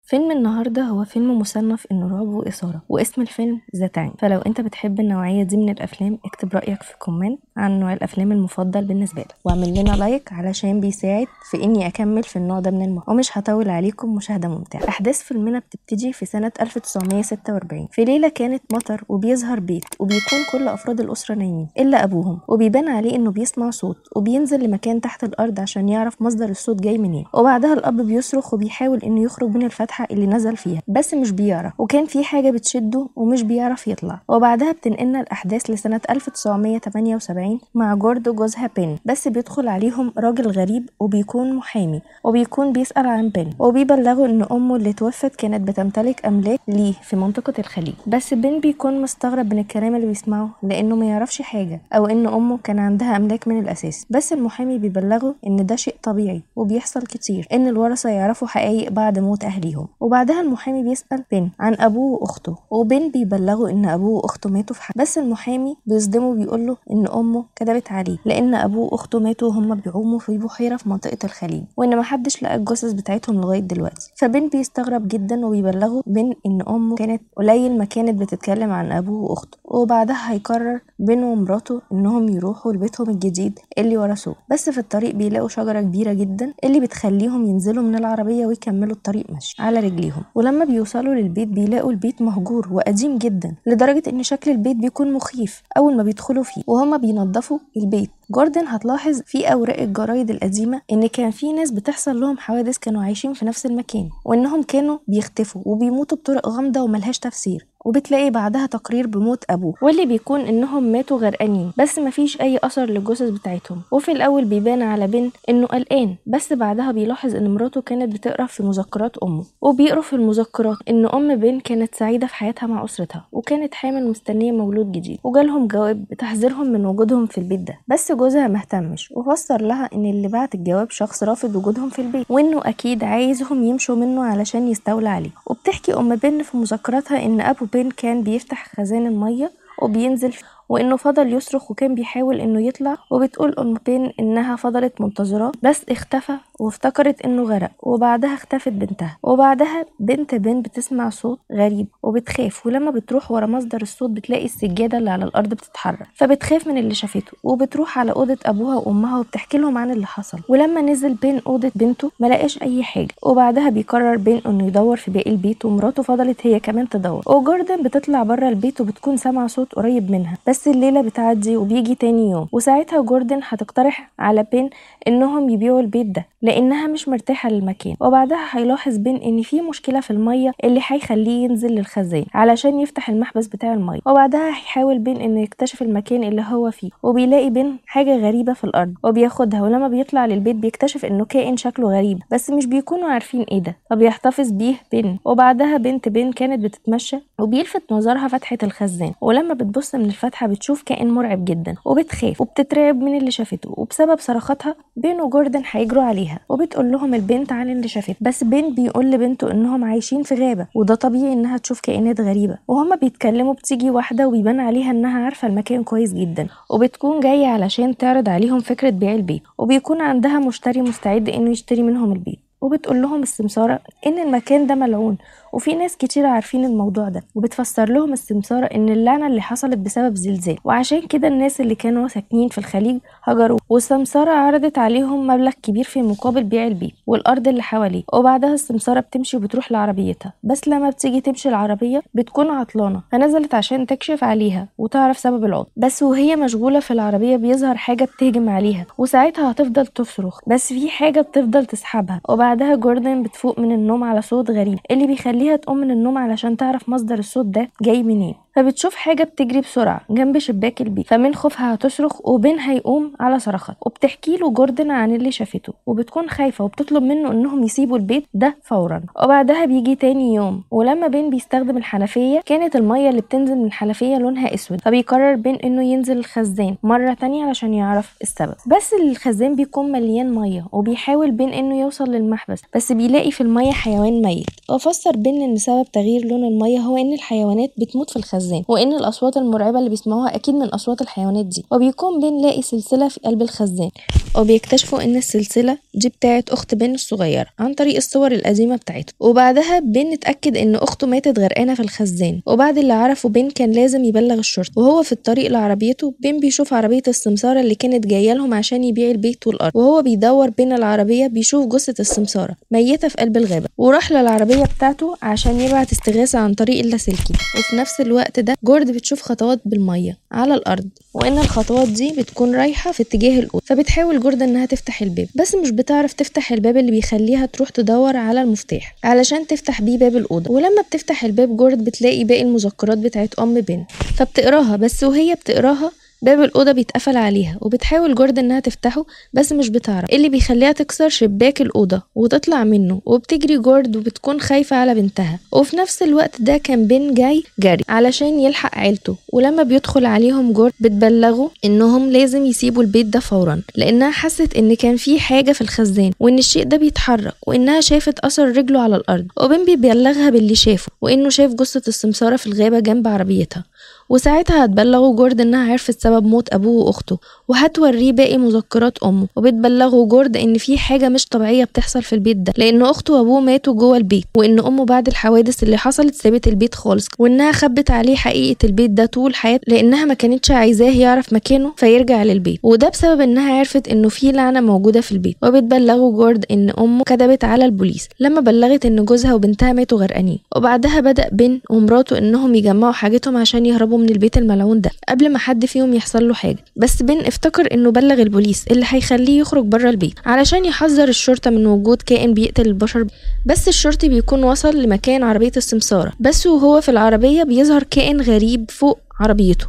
فيلم النهاردة هو فيلم مصنف انه رعب وإثارة، واسم الفيلم ذا تانج. فلو انت بتحب النوعية دي من الافلام اكتب رأيك في كومنت عن نوع الافلام المفضل بالنسبة لك، واعمل لنا لايك علشان بيساعد في اني اكمل في النوع ده من المحتوى. ومش هطول عليكم، مشاهدة ممتعة. احداث فيلمنا بتبتدي في سنة 1946 في ليلة كانت مطر، وبيظهر بيت وبيكون كل افراد الاسرة نايمين الا ابوهم، وبيبان عليه انه بيسمع صوت وبينزل لمكان تحت الارض عشان يعرف مصدر الصوت جاي منين. وبعدها الاب بيصرخ وبيحاول انه يخرج من الفتحة اللي نزل فيها، بس مش بيعرف، وكان في حاجة بتشده ومش بيعرف يطلع. وبعدها بتنقلنا الأحداث لسنة 1978 مع جورد وجوزها بين، بس بيدخل عليهم راجل غريب وبيكون محامي، وبيكون بيسأل عن بين، وبيبلغه إن أمه اللي توفت كانت بتمتلك أملاك ليه في منطقة الخليج. بس بين بيكون مستغرب من الكلام اللي بيسمعه لأنه ما يعرفش حاجة، أو إن أمه كان عندها أملاك من الأساس. بس المحامي بيبلغه إن ده شيء طبيعي وبيحصل كتير، إن الورثة يعرفوا حقائق بعد موت أهليهم. وبعدها المحامي بيسأل بين عن أبوه وأخته، وبين بيبلغه إن أبوه وأخته ماتوا في حادثة. بس المحامي بيصدمه وبيقوله إن أمه كذبت عليه، لأن أبوه وأخته ماتوا وهم بيعوموا في بحيرة في منطقة الخليج، وإن محدش لقى الجثث بتاعتهم لغاية دلوقتي. فبين بيستغرب جدا وبيبلغه بين إن أمه كانت قليل ما كانت بتتكلم عن أبوه وأخته. وبعدها هيقرر بين ومراته إنهم يروحوا لبيتهم الجديد اللي ورثوه. بس في الطريق بيلاقوا شجرة كبيرة جدا اللي بتخليهم ينزلوا من العربية ويكملوا الطريق مشي على رجليهم. ولما بيوصلوا للبيت بيلاقوا البيت مهجور وقديم جدا، لدرجة ان شكل البيت بيكون مخيف اول ما بيدخلوا فيه. وهما بينظفوا البيت جوردن هتلاحظ في اوراق الجرايد القديمة ان كان في ناس بتحصل لهم حوادث كانوا عايشين في نفس المكان، وانهم كانوا بيختفوا وبيموتوا بطرق غامضة وملهاش تفسير. وبتلاقي بعدها تقرير بموت ابوه، واللي بيكون انهم ماتوا غرقانين، بس مفيش اي اثر للجثث بتاعتهم. وفي الاول بيبان على بين انه قلقان، بس بعدها بيلاحظ ان مراته كانت بتقرا في مذكرات امه، وبيقروا في المذكرات ان ام بين كانت سعيده في حياتها مع اسرتها، وكانت حامل مستنيه مولود جديد، وجالهم جواب بتحذيرهم من وجودهم في البيت ده. بس جوزها مهتمش وفسر لها ان اللي بعت الجواب شخص رافض وجودهم في البيت، وانه اكيد عايزهم يمشوا منه علشان يستولى عليه. وبتحكي ام بين في مذكراتها ان ابو بين كان بيفتح خزان الميه وبينزل وانه فضل يصرخ وكان بيحاول انه يطلع. وبتقول ام بين انها فضلت منتظراه بس اختفى، وافتكرت انه غرق. وبعدها اختفت بنتها. وبعدها بنت بين بتسمع صوت غريب وبتخاف، ولما بتروح ورا مصدر الصوت بتلاقي السجادة اللي على الارض بتتحرك، فبتخاف من اللي شافته وبتروح على اوضة ابوها وامها وبتحكي لهم عن اللي حصل. ولما نزل بين اوضة بنته ملقاش اي حاجة. وبعدها بيقرر بين انه يدور في باقي البيت، ومراته فضلت هي كمان تدور. وجوردن بتطلع بره البيت وبتكون سامعة صوت قريب منها، بس الليلة بتعدي وبيجي تاني يوم. وساعتها جوردن هتقترح على بين انهم يبيعوا البيت ده لانها مش مرتاحة للمكان. وبعدها هيلاحظ بين ان في مشكلة في المية اللي هيخليه ينزل للخزان علشان يفتح المحبس بتاع المية. وبعدها هيحاول بين انه يكتشف المكان اللي هو فيه، وبيلاقي بين حاجة غريبة في الارض وبياخدها. ولما بيطلع للبيت بيكتشف انه كائن شكله غريب، بس مش بيكونوا عارفين ايه ده، فبيحتفظ بيه بين. وبعدها بنت بين كانت بتتمشى وبيلفت نظرها فتحة الخزان، ولما بتبص من الفتحة بتشوف كائن مرعب جدا وبتخاف وبتترعب من اللي شافته. وبسبب صرخاتها بين وجوردن هيجروا عليها، وبتقول لهم البنت عن اللي شافته. بس بين بيقول لبنته انهم عايشين في غابة وده طبيعي انها تشوف كائنات غريبة. وهما بيتكلموا بتيجي واحدة وبيبان عليها انها عارفة المكان كويس جدا، وبتكون جاية علشان تعرض عليهم فكرة بيع البيت، وبيكون عندها مشتري مستعد انه يشتري منهم البيت. وبتقول لهم السمسارة ان المكان ده ملعون وفي ناس كتير عارفين الموضوع ده. وبتفسر لهم السمسارة ان اللعنة اللي حصلت بسبب زلزال، وعشان كده الناس اللي كانوا ساكنين في الخليج هجروا. والسمسارة عرضت عليهم مبلغ كبير في مقابل بيع البيت والارض اللي حواليه. وبعدها السمسارة بتمشي وبتروح لعربيتها، بس لما بتيجي تمشي العربية بتكون عطلانة، فنزلت عشان تكشف عليها وتعرف سبب العطل. بس وهي مشغولة في العربية بيظهر حاجة بتهجم عليها، وساعتها هتفضل تصرخ بس في حاجة بتفضل تسحبها. وبعدها جوردن بتفوق من النوم على صوت غريب اللي بيخليها تقوم من النوم علشان تعرف مصدر الصوت ده جاي منين. فبتشوف حاجة بتجري بسرعة جنب شباك البيت، فمن خوفها هتصرخ وبين هيقوم على صرخات. وبتحكي له جوردن عن اللي شافته وبتكون خايفة وبتطلب منه انهم يسيبوا البيت ده فورا. وبعدها بيجي تاني يوم، ولما بين بيستخدم الحنفية كانت المية اللي بتنزل من الحنفية لونها اسود، فبيقرر بين انه ينزل الخزان مرة تانية علشان يعرف السبب. بس الخزان بيكون مليان مية، وبيحاول بين انه يوصل للمحبس بس بيلاقي في المية حيوان ميت. وفسر بين ان سبب تغيير لون المية هو ان الحيوانات بتموت في الخزان الخزان، وان الاصوات المرعبه اللي بيسمعوها اكيد من اصوات الحيوانات دي. وبيكون بين لاقي سلسله في قلب الخزان، وبيكتشفوا ان السلسله دي بتاعت اخت بن الصغيره عن طريق الصور القديمه بتاعته. وبعدها بن اتاكد ان اخته ماتت غرقانه في الخزان. وبعد اللي عرفه بن كان لازم يبلغ الشرطه. وهو في الطريق لعربيته بن بيشوف عربيه السمساره اللي كانت جايه لهم عشان يبيع البيت والارض. وهو بيدور بين العربيه بيشوف جثه السمساره ميته في قلب الغابه، وراح للعربيه بتاعته عشان يبعت استغاثه عن طريق اللاسلكي. وفي نفس الوقت ده جورد بتشوف خطوات بالميه على الارض، وان الخطوات دي بتكون رايحه في اتجاه الاوضه. فبتحاول جورد انها تفتح الباب، بس مش بتعرف تفتح الباب اللي بيخليها تروح تدور على المفتاح علشان تفتح بيه باب الاوضه. ولما بتفتح الباب جورد بتلاقي باقي المذكرات بتاعت بن، فبتقراها. بس وهي بتقراها باب الأوضة بيتقفل عليها، وبتحاول جورد انها تفتحه بس مش بتعرف، اللي بيخليها تكسر شباك الأوضة وتطلع منه. وبتجري جورد وبتكون خايفة على بنتها. وفي نفس الوقت ده كان بن جاي جري علشان يلحق عيلته. ولما بيدخل عليهم جورد بتبلغه انهم لازم يسيبوا البيت ده فورا، لانها حست ان كان في حاجة في الخزان وان الشيء ده بيتحرك، وانها شافت اثر رجله على الارض. وبن بيبلغها باللي شافه، وانه شاف جثة السمسارة في الغابة جنب عربيتها. وساعتها هتبلغوا جورد انها عرفت سبب موت ابوه واخته، وهتوريه باقي مذكرات امه. وبتبلغوا جورد ان في حاجه مش طبيعيه بتحصل في البيت ده، لان اخته وابوه ماتوا جوه البيت، وان امه بعد الحوادث اللي حصلت سابت البيت خالص، وانها خبت عليه حقيقه البيت ده طول حياته لانها ما كانتش عايزاه يعرف مكانه فيرجع للبيت، وده بسبب انها عرفت انه في لعنه موجوده في البيت. وبتبلغوا جورد ان امه كذبت على البوليس لما بلغت ان جوزها وبنتها ماتوا غرقانين. وبعدها بدا بن ومراته انهم يجمعوا حاجتهم عشان يهربوا من البيت الملعون ده قبل ما حد فيهم يحصل له حاجه. بس بن افتكر انه بلغ البوليس اللي هيخليه يخرج بره البيت علشان يحذر الشرطه من وجود كائن بيقتل البشر. بس الشرطي بيكون وصل لمكان عربيه السمساره، بس وهو في العربيه بيظهر كائن غريب فوق عربيته،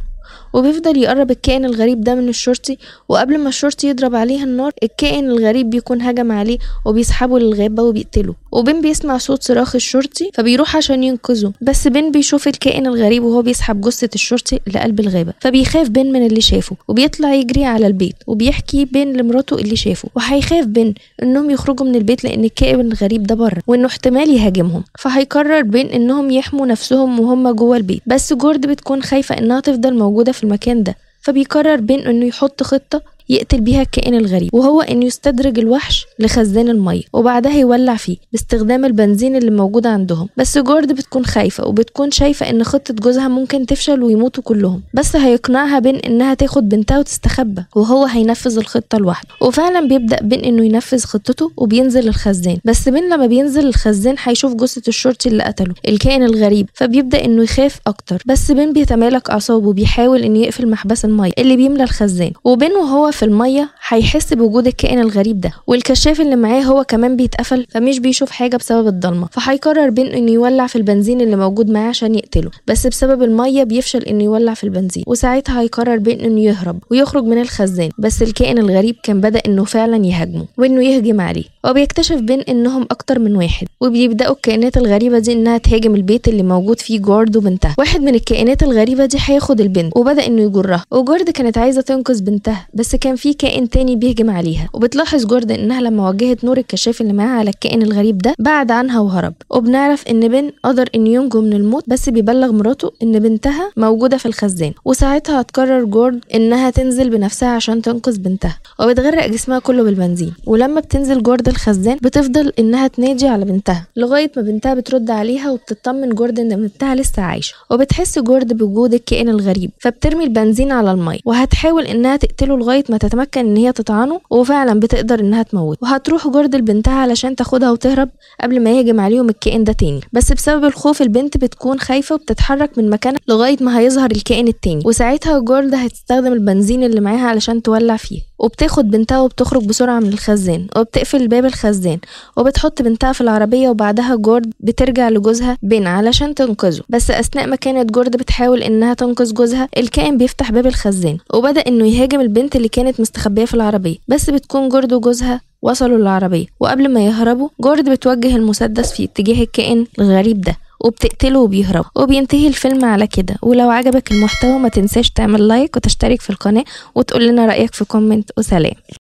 وبيفضل يقرب الكائن الغريب ده من الشرطي. وقبل ما الشرطي يضرب عليه النار الكائن الغريب بيكون هجم عليه وبيسحبه للغابة وبيقتله. وبن بيسمع صوت صراخ الشرطي فبيروح عشان ينقذه، بس بن بيشوف الكائن الغريب وهو بيسحب جثة الشرطي لقلب الغابة، فبيخاف بن من اللي شافه وبيطلع يجري على البيت. وبيحكي بن لمراته اللي شافه، وهيخاف بن انهم يخرجوا من البيت لان الكائن الغريب ده بره وانه احتمال يهاجمهم. فهيقرر بن انهم يحموا نفسهم وهم جوه البيت، بس جورد بتكون خايفة انها تفضل موجودة في المكان ده. فبيقرر بن انه يحط خطة يقتل بيها الكائن الغريب، وهو انه يستدرج الوحش لخزان الميه وبعدها يولع فيه باستخدام البنزين اللي موجود عندهم. بس جورد بتكون خايفه وبتكون شايفه ان خطه جوزها ممكن تفشل ويموتوا كلهم، بس هيقنعها بن انها تاخد بنتها وتستخبى وهو هينفذ الخطه لوحده. وفعلا بيبدا بن انه ينفذ خطته وبينزل الخزان. بس بن لما بينزل الخزان هيشوف جثه الشرطي اللي قتله الكائن الغريب، فبيبدا انه يخاف اكتر. بس بن بيتمالك اعصابه وبيحاول انه يقفل محبس الميه اللي بيملى الخزان. وبن وهو في الميه هيحس بوجود الكائن الغريب ده، والكشاف اللي معاه هو كمان بيتقفل فمش بيشوف حاجه بسبب الضلمه. فهيقرر بن انه يولع في البنزين اللي موجود معاه عشان يقتله، بس بسبب الميه بيفشل انه يولع في البنزين. وساعتها هيقرر بن انه يهرب ويخرج من الخزان، بس الكائن الغريب كان بدا انه فعلا يهاجمه وانه يهجم عليه. وبيكتشف بن انهم اكتر من واحد، وبيبداوا الكائنات الغريبه دي انها تهاجم البيت اللي موجود فيه جورد وبنتها. واحد من الكائنات الغريبه دي هياخد البنت وبدا انه يجرها، وجورد كانت عايزه تنقذ بنتها بس كان في كائن تاني بيهجم عليها. وبتلاحظ جورد انها لما وجهت نور الكشاف اللي معاها على الكائن الغريب ده بعد عنها وهرب. وبنعرف ان بن قدر انه ينجو من الموت، بس بيبلغ مراته ان بنتها موجوده في الخزان. وساعتها هتقرر جورد انها تنزل بنفسها عشان تنقذ بنتها، وبتغرق جسمها كله بالبنزين. ولما بتنزل جورد الخزان بتفضل انها تنادي على بنتها لغايه ما بنتها بترد عليها، وبتطمن جورد ان بنتها لسه عايشه. وبتحس جورد بوجود الكائن الغريب فبترمي البنزين على الميه، وهتحاول انها تقتله لغايه ما تتمكن ان هي تطعنه، وفعلا بتقدر انها تموت. وهتروح جورد لبنتها علشان تاخدها وتهرب قبل ما يهجم عليهم الكائن ده تاني، بس بسبب الخوف البنت بتكون خايفه وبتتحرك من مكانها لغايه ما هيظهر الكائن التاني. وساعتها جورد هتستخدم البنزين اللي معاها علشان تولع فيه، وبتاخد بنتها وبتخرج بسرعه من الخزان، وبتقفل باب الخزان وبتحط بنتها في العربيه. وبعدها جورد بترجع لجوزها بن علشان تنقذه، بس اثناء ما كانت جورد بتحاول انها تنقذ جوزها الكائن بيفتح باب الخزان وبدا انه يهاجم البنت اللي كانت مستخبيه في العربيه. بس بتكون جورد وجوزها وصلوا للعربيه، وقبل ما يهربوا جورد بتوجه المسدس في اتجاه الكائن الغريب ده وبتقتله وبيهرب. وبينتهي الفيلم على كده. ولو عجبك المحتوى ما تنساش تعمل لايك وتشترك في القناه وتقول لنا رايك في كومنت. وسلام.